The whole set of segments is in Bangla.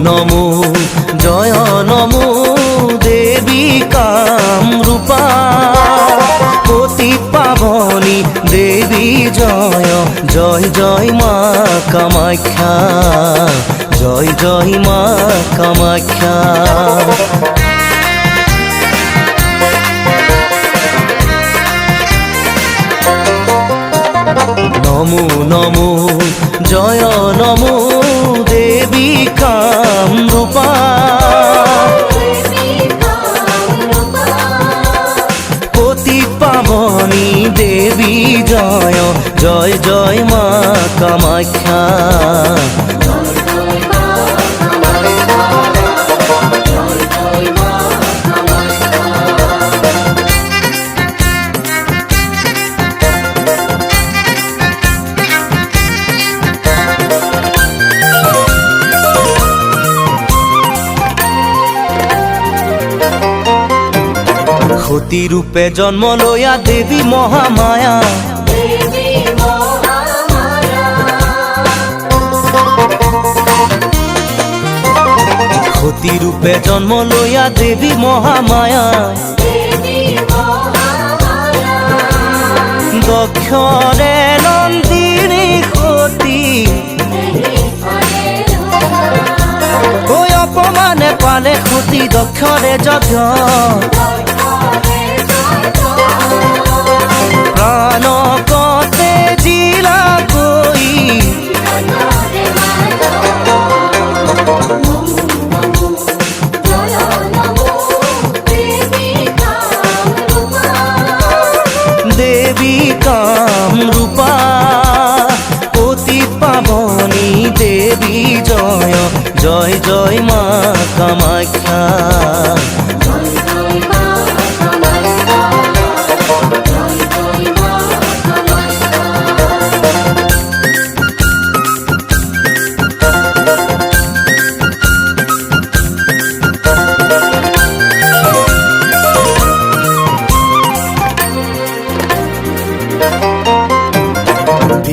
নমো জয় নমো দেবী কামরূপা পতি পাবনী দেবী জয় জয় জয় মা কামাখ্যা জয় জয় মা কামাখ্যা নমো নমো জয় নমো দেবী কামরূপা পতি পাবনী দেবী জয় জয় জয় মা কামাখ্যা সতী রূপে জন্ম লয়া দেবী মহামায়া সতী রূপে জন্ম লয়া দেবী মহামায়া দক্ষরে নন্দিনী সতী ওই অপমানে পালে সতী দক্ষরে যজ্ঞ প্রাণ কতে জিলা কই দেবী কামরূপা পতি পাবনী দেবী জয় জয় জয় মা কামাখ্যা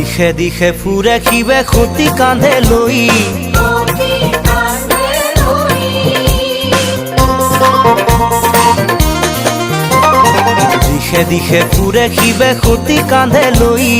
দিশে দিশে ফুৰে শিৱে সতী কান্ধে লৈ দিশে দিশে ফুৰে শিৱে সতী কান্ধে লৈ